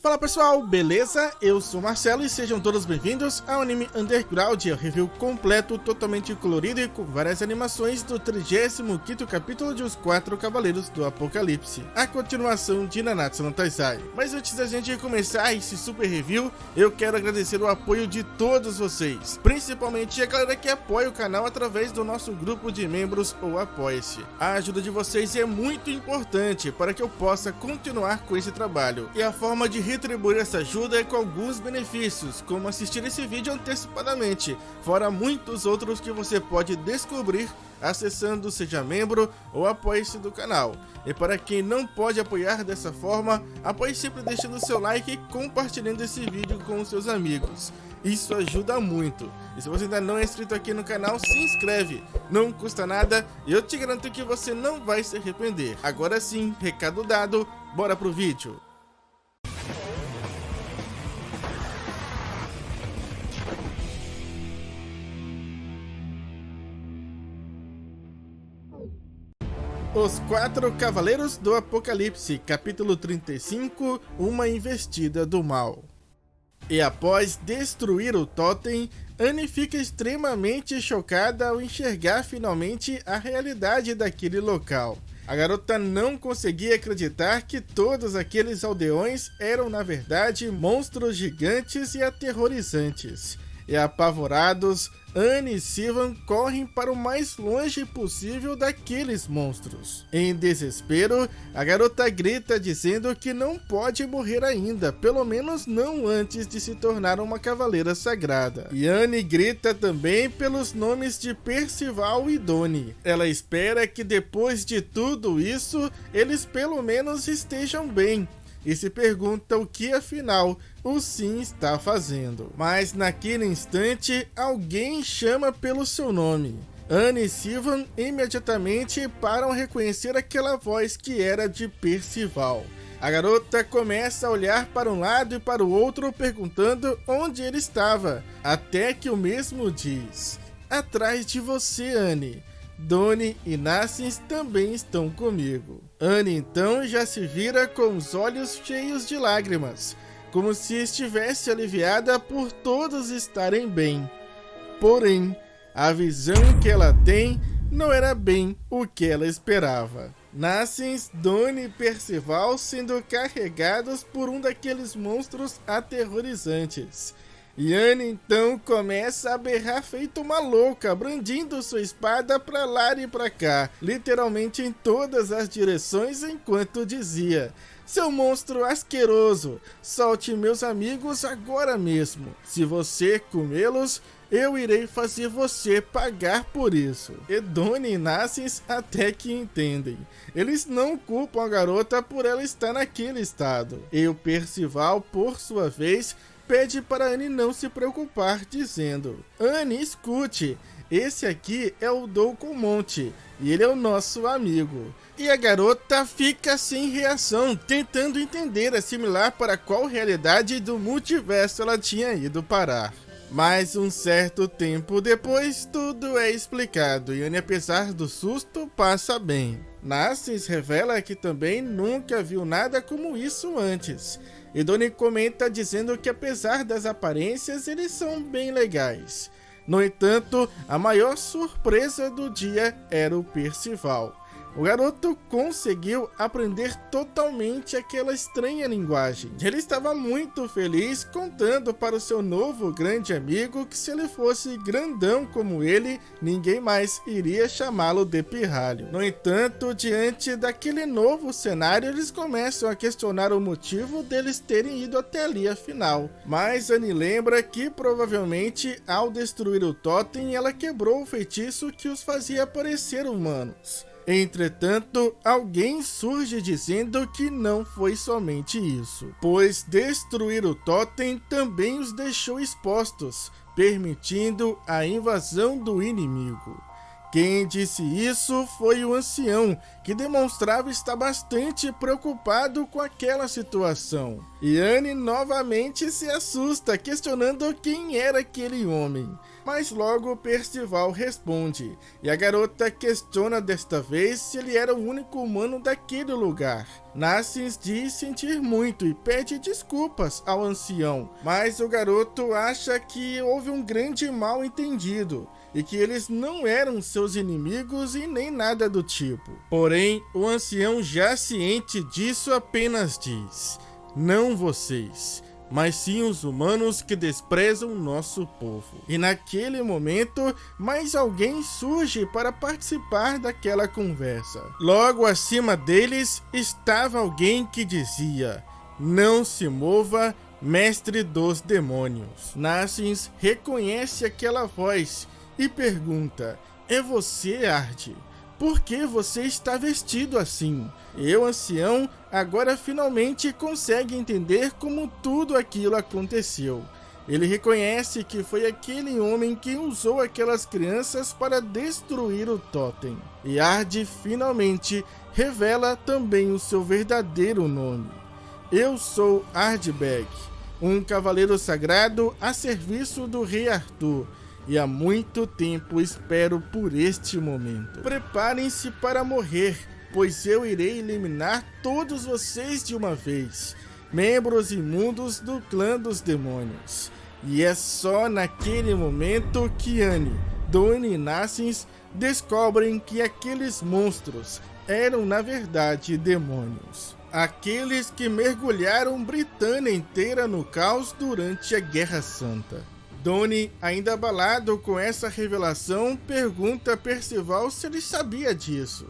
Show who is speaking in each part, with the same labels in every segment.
Speaker 1: Fala pessoal, beleza? Eu sou o Marcelo e sejam todos bem-vindos ao Anime Underground, o review completo, totalmente colorido e com várias animações do 35º capítulo de Os Quatro Cavaleiros do Apocalipse, a continuação de Nanatsu no Taizai. Mas antes da gente começar esse super review, eu quero agradecer o apoio de todos vocês, principalmente a galera que apoia o canal através do nosso grupo de membros ou Apoia-se. A ajuda de vocês é muito importante para que eu possa continuar com esse trabalho, e a forma de retribuir essa ajuda é com alguns benefícios, como assistir esse vídeo antecipadamente, fora muitos outros que você pode descobrir acessando Seja Membro ou Apoie-se do canal. E para quem não pode apoiar dessa forma, apoie sempre deixando seu like e compartilhando esse vídeo com os seus amigos. Isso ajuda muito. E se você ainda não é inscrito aqui no canal, se inscreve. Não custa nada e eu te garanto que você não vai se arrepender. Agora sim, recado dado, bora pro vídeo. Os Quatro Cavaleiros do Apocalipse, capítulo 35, Uma Investida do Mal. E após destruir o totem, Annie fica extremamente chocada ao enxergar finalmente a realidade daquele local. A garota não conseguia acreditar que todos aqueles aldeões eram na verdade monstros gigantes e aterrorizantes. E apavorados, Annie e Sivan correm para o mais longe possível daqueles monstros. Em desespero, a garota grita dizendo que não pode morrer ainda, pelo menos não antes de se tornar uma cavaleira sagrada. E Annie grita também pelos nomes de Percival e Donnie. Ela espera que depois de tudo isso, eles pelo menos estejam bem. E se pergunta o que afinal o Sim está fazendo. Mas naquele instante, alguém chama pelo seu nome. Annie e Sivan imediatamente param a reconhecer aquela voz que era de Percival. A garota começa a olhar para um lado e para o outro perguntando onde ele estava, até que o mesmo diz: "Atrás de você, Annie. Donnie e Nassins também estão comigo." Annie então já se vira com os olhos cheios de lágrimas, como se estivesse aliviada por todos estarem bem. Porém, a visão que ela tem não era bem o que ela esperava. Nassins, Donnie e Percival sendo carregados por um daqueles monstros aterrorizantes. E Annie então começa a berrar feito uma louca, brandindo sua espada pra lá e pra cá, literalmente em todas as direções, enquanto dizia: "Seu monstro asqueroso, solte meus amigos agora mesmo. Se você comê-los, eu irei fazer você pagar por isso." E Donnie e Nassins até que entendem. Eles não culpam a garota por ela estar naquele estado. E o Percival, por sua vez, pede para Annie não se preocupar, dizendo: "Annie, escute, esse aqui é o Doucomonte, e ele é o nosso amigo." E a garota fica sem reação, tentando entender, assimilar para qual realidade do multiverso ela tinha ido parar. Mas um certo tempo depois, tudo é explicado e Annie, apesar do susto, passa bem. Nassins revela que também nunca viu nada como isso antes. E Donnie comenta dizendo que apesar das aparências, eles são bem legais. No entanto, a maior surpresa do dia era o Percival. O garoto conseguiu aprender totalmente aquela estranha linguagem. Ele estava muito feliz, contando para o seu novo grande amigo que se ele fosse grandão como ele, ninguém mais iria chamá-lo de pirralho. No entanto, diante daquele novo cenário, eles começam a questionar o motivo deles terem ido até ali afinal. Mas Annie lembra que provavelmente ao destruir o totem, ela quebrou o feitiço que os fazia parecer humanos. Entretanto, alguém surge dizendo que não foi somente isso, pois destruir o totem também os deixou expostos, permitindo a invasão do inimigo. Quem disse isso foi o ancião, que demonstrava estar bastante preocupado com aquela situação. E Annie novamente se assusta, questionando quem era aquele homem. mas logo Percival responde, e a garota questiona desta vez se ele era o único humano daquele lugar. Narcís diz sentir muito e pede desculpas ao ancião, mas o garoto acha que houve um grande mal-entendido e que eles não eram seus inimigos e nem nada do tipo. Porém, o ancião, já ciente disso, apenas diz: não vocês, mas sim os humanos que desprezam nosso povo. E naquele momento, mais alguém surge para participar daquela conversa. Logo acima deles estava alguém que dizia: não se mova, mestre dos demônios. Narcís reconhece aquela voz e pergunta: é você, Ard? Por que você está vestido assim? E o ancião agora finalmente consegue entender como tudo aquilo aconteceu. Ele reconhece que foi aquele homem quem usou aquelas crianças para destruir o totem. E Ard finalmente revela também o seu verdadeiro nome. Eu sou Ardbeg, um cavaleiro sagrado a serviço do rei Arthur. E há muito tempo espero por este momento. Preparem-se para morrer, pois eu irei eliminar todos vocês de uma vez, membros imundos do clã dos demônios. E é só naquele momento que Anne, Dawn e Narcís descobrem que aqueles monstros eram na verdade demônios. Aqueles que mergulharam Britânia inteira no caos durante a Guerra Santa. Dawn, ainda abalado com essa revelação, pergunta a Percival se ele sabia disso.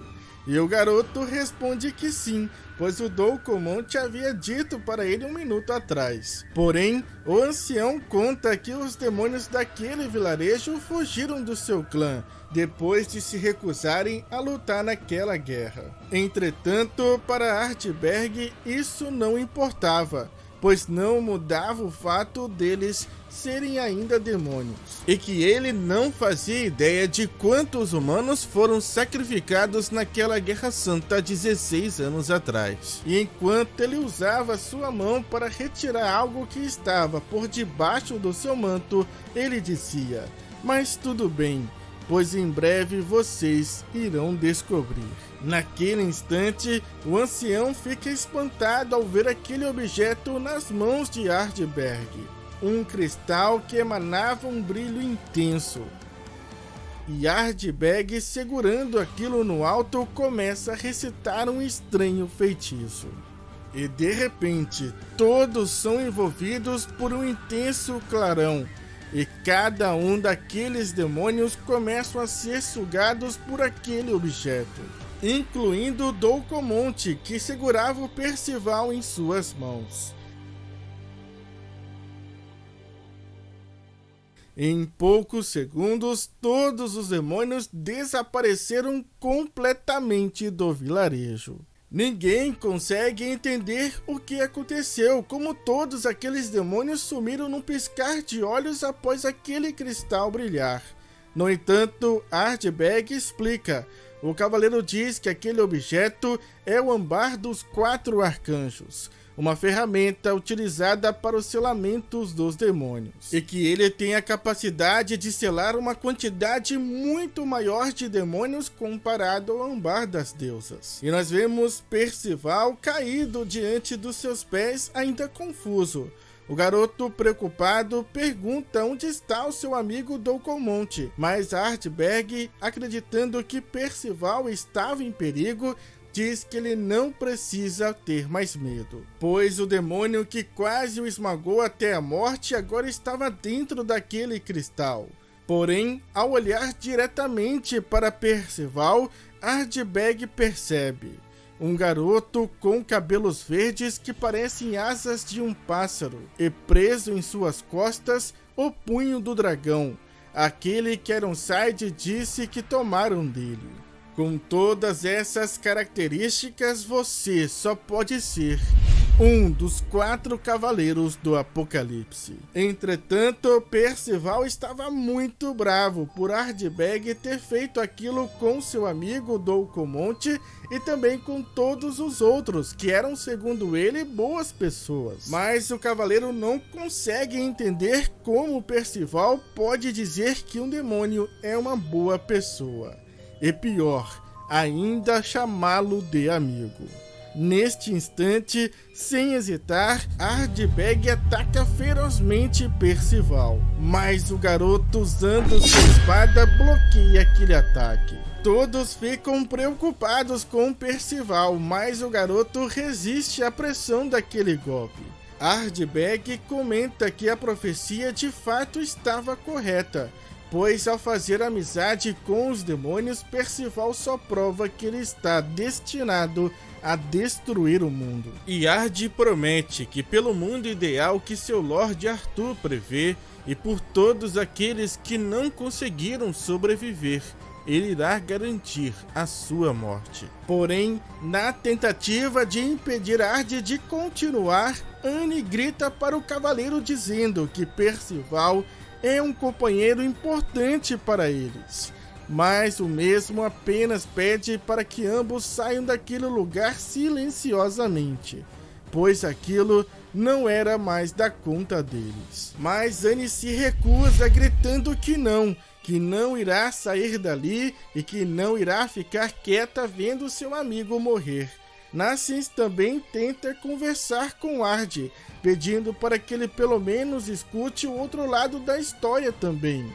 Speaker 1: E o garoto responde que sim, pois o Doucomonte havia dito para ele um minuto atrás. Porém, o ancião conta que os demônios daquele vilarejo fugiram do seu clã, depois de se recusarem a lutar naquela guerra. Entretanto, para Ardbeg isso não importava, pois não mudava o fato deles serem ainda demônios, e que ele não fazia ideia de quantos humanos foram sacrificados naquela Guerra Santa há 16 anos atrás. E enquanto ele usava sua mão para retirar algo que estava por debaixo do seu manto, ele dizia: mas tudo bem, pois em breve vocês irão descobrir. Naquele instante, o ancião fica espantado ao ver aquele objeto nas mãos de Ardbeg. Um cristal que emanava um brilho intenso. E Ardbeg, segurando aquilo no alto, começa a recitar um estranho feitiço. E de repente, todos são envolvidos por um intenso clarão. E cada um daqueles demônios começam a ser sugados por aquele objeto, incluindo Doucomonte, que segurava o Percival em suas mãos. Em poucos segundos, todos os demônios desapareceram completamente do vilarejo. Ninguém consegue entender o que aconteceu, como todos aqueles demônios sumiram num piscar de olhos após aquele cristal brilhar. No entanto, Ardbeg explica. O cavaleiro diz que aquele objeto é o Ambar dos 4 Arcanjos, uma ferramenta utilizada para os selamentos dos demônios, e que ele tem a capacidade de selar uma quantidade muito maior de demônios comparado ao Ambar das Deusas. E nós vemos Percival caído diante dos seus pés, ainda confuso. O garoto, preocupado, pergunta onde está o seu amigo Doucomonte, mas Ardbeg, acreditando que Percival estava em perigo, diz que ele não precisa ter mais medo, pois o demônio que quase o esmagou até a morte agora estava dentro daquele cristal. Porém, ao olhar diretamente para Percival, Ardbeg percebe um garoto com cabelos verdes que parecem asas de um pássaro, e preso em suas costas o punho do dragão, aquele que Ironside disse que tomaram dele. Com todas essas características, você só pode ser um dos 4 cavaleiros do Apocalipse. Entretanto, Percival estava muito bravo por Ardbeg ter feito aquilo com seu amigo Doucomonte e também com todos os outros, que eram, segundo ele, boas pessoas. Mas o cavaleiro não consegue entender como Percival pode dizer que um demônio é uma boa pessoa. E pior, ainda chamá-lo de amigo. Neste instante, sem hesitar, Ardbeg ataca ferozmente Percival, mas o garoto, usando sua espada, bloqueia aquele ataque. Todos ficam preocupados com Percival, mas o garoto resiste à pressão daquele golpe. Ardbeg comenta que a profecia de fato estava correta, pois ao fazer amizade com os demônios, Percival só prova que ele está destinado a destruir o mundo. E Ard promete que pelo mundo ideal que seu Lorde Arthur prevê e por todos aqueles que não conseguiram sobreviver, ele irá garantir a sua morte. Porém, na tentativa de impedir Ard de continuar, Anne grita para o cavaleiro dizendo que Percival é um companheiro importante para eles. Mas o mesmo apenas pede para que ambos saiam daquele lugar silenciosamente, pois aquilo não era mais da conta deles. Mas Anne se recusa, gritando que não irá sair dali e que não irá ficar quieta vendo seu amigo morrer. Nassins também tenta conversar com Ard, pedindo para que ele pelo menos escute o outro lado da história também.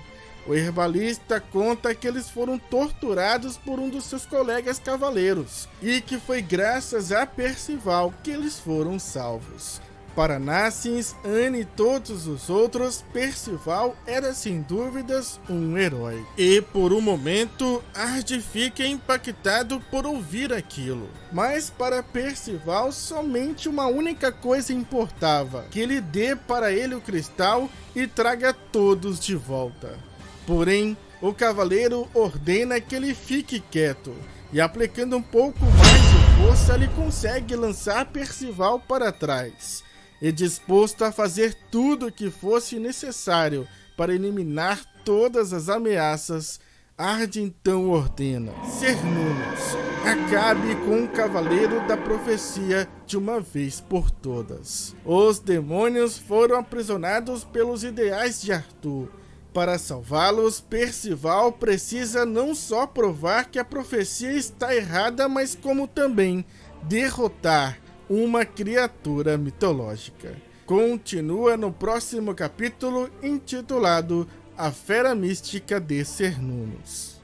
Speaker 1: O herbalista conta que eles foram torturados por um dos seus colegas cavaleiros e que foi graças a Percival que eles foram salvos. Para Nassins, Anne e todos os outros, Percival era sem dúvidas um herói. E por um momento, Ard fica impactado por ouvir aquilo. Mas para Percival, somente uma única coisa importava: que ele dê para ele o cristal e traga todos de volta. Porém, o cavaleiro ordena que ele fique quieto, e aplicando um pouco mais de força, ele consegue lançar Percival para trás. E disposto a fazer tudo o que fosse necessário para eliminar todas as ameaças, Ard então ordena: Cernunnos, acabe com o Cavaleiro da Profecia de uma vez por todas. Os demônios foram aprisionados pelos ideais de Arthur. Para salvá-los, Percival precisa não só provar que a profecia está errada, mas como também derrotar uma criatura mitológica. Continua no próximo capítulo, intitulado A Fera Mística de Cernunnos.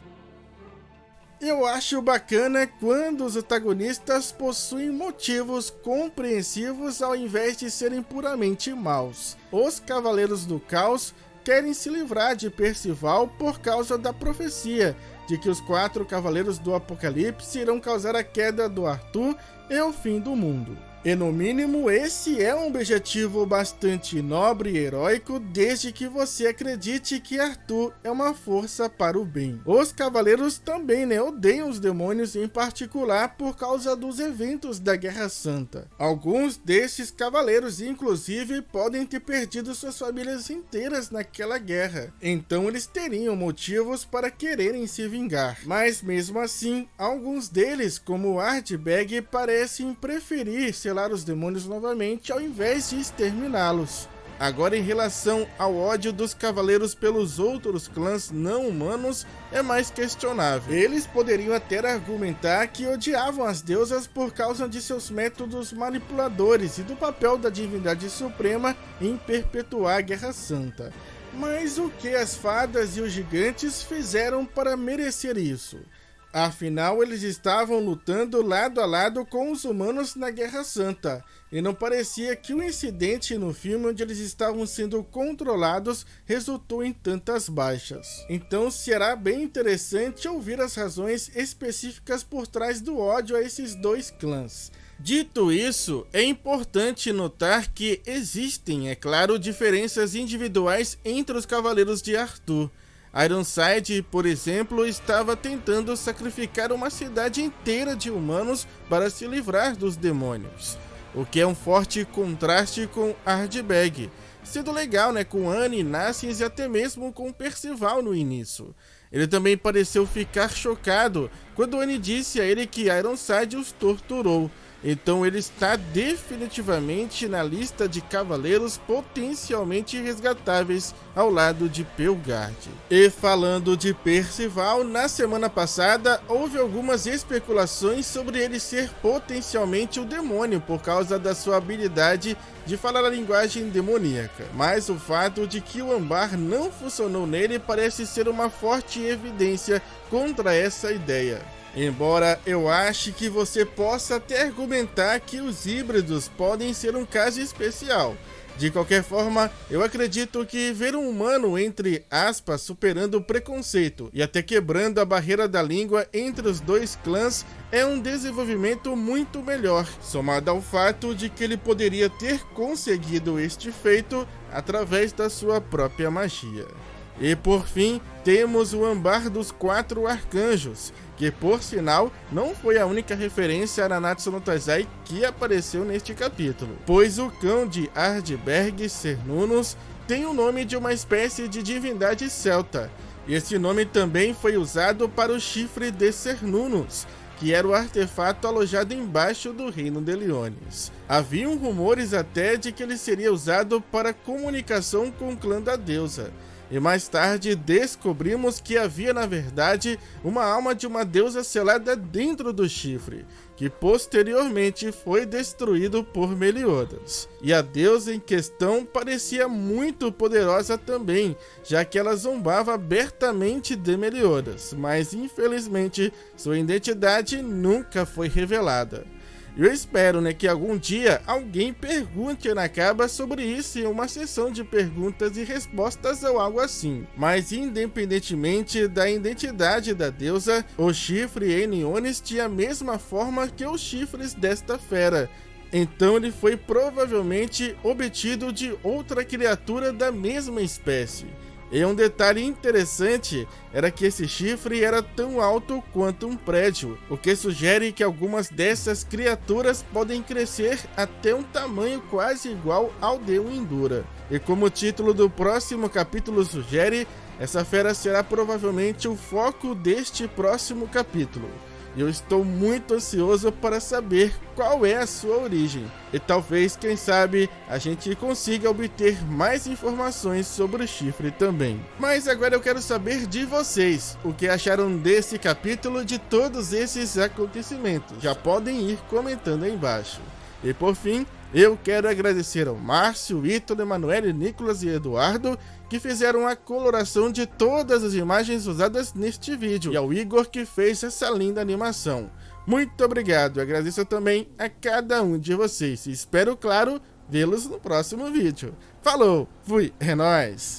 Speaker 1: Eu acho bacana quando os antagonistas possuem motivos compreensivos ao invés de serem puramente maus. Os Cavaleiros do Caos querem se livrar de Percival por causa da profecia de que os 4 Cavaleiros do Apocalipse irão causar a queda do Arthur e o fim do mundo. E no mínimo esse é um objetivo bastante nobre e heróico, desde que você acredite que Arthur é uma força para o bem. Os cavaleiros também odeiam os demônios, em particular por causa dos eventos da Guerra Santa. Alguns desses cavaleiros inclusive podem ter perdido suas famílias inteiras naquela guerra, então eles teriam motivos para quererem se vingar. Mas mesmo assim, alguns deles, como Ardbeg, parecem preferir selar os demônios novamente ao invés de exterminá-los. Agora, em relação ao ódio dos cavaleiros pelos outros clãs não humanos, é mais questionável. Eles poderiam até argumentar que odiavam as deusas por causa de seus métodos manipuladores e do papel da divindade suprema em perpetuar a Guerra Santa. Mas o que as fadas e os gigantes fizeram para merecer isso? Afinal, eles estavam lutando lado a lado com os humanos na Guerra Santa, e não parecia que o incidente no filme onde eles estavam sendo controlados resultou em tantas baixas. Então será bem interessante ouvir as razões específicas por trás do ódio a esses dois clãs. Dito isso, é importante notar que existem, é claro, diferenças individuais entre os Cavaleiros de Arthur. Ironside, por exemplo, estava tentando sacrificar uma cidade inteira de humanos para se livrar dos demônios. o que é um forte contraste com Ardbeg, sendo legal, né, com Annie, Nassians e até mesmo com Percival no início. Ele também pareceu ficar chocado quando Annie disse a ele que Ironside os torturou. Então ele está definitivamente na lista de cavaleiros potencialmente resgatáveis ao lado de Pelgard. E falando de Percival, na semana passada houve algumas especulações sobre ele ser potencialmente o demônio por causa da sua habilidade de falar a linguagem demoníaca. Mas o fato de que o Ambar não funcionou nele parece ser uma forte evidência contra essa ideia. Embora eu ache que você possa até argumentar que os híbridos podem ser um caso especial. De qualquer forma, eu acredito que ver um humano, entre aspas, superando o preconceito e até quebrando a barreira da língua entre os dois clãs é um desenvolvimento muito melhor, somado ao fato de que ele poderia ter conseguido este feito através da sua própria magia. E por fim, temos o Ambar dos 4 Arcanjos, que por sinal não foi a única referência a Nanatsu no Taizai que apareceu neste capítulo, pois o cão de Ardbeg, Cernunnos, tem o nome de uma espécie de divindade celta. Esse nome também foi usado para o chifre de Cernunnos, que era o artefato alojado embaixo do reino de Leonis. Haviam rumores até de que ele seria usado para comunicação com o clã da deusa. E mais tarde descobrimos que havia na verdade uma alma de uma deusa selada dentro do chifre, que posteriormente foi destruído por Meliodas. E a deusa em questão parecia muito poderosa também, já que ela zombava abertamente de Meliodas, mas infelizmente sua identidade nunca foi revelada. Eu espero, né, que algum dia alguém pergunte a Nakaba sobre isso em uma sessão de perguntas e respostas ou algo assim. Mas independentemente da identidade da deusa, o chifre Eniones tinha a mesma forma que os chifres desta fera. Então ele foi provavelmente obtido de outra criatura da mesma espécie. E um detalhe interessante era que esse chifre era tão alto quanto um prédio, o que sugere que algumas dessas criaturas podem crescer até um tamanho quase igual ao de um Indura. E como o título do próximo capítulo sugere, essa fera será provavelmente o foco deste próximo capítulo. E eu estou muito ansioso para saber qual é a sua origem. E talvez, quem sabe, a gente consiga obter mais informações sobre o chifre também. Mas agora eu quero saber de vocês. O que acharam desse capítulo e de todos esses acontecimentos? Já podem ir comentando aí embaixo. E por fim, eu quero agradecer ao Márcio, Ítalo, Emanuele, Nicolas e Eduardo, que fizeram a coloração de todas as imagens usadas neste vídeo, e ao Igor, que fez essa linda animação. Muito obrigado, agradeço também a cada um de vocês, e espero, claro, vê-los no próximo vídeo. Falou, fui, é nóis!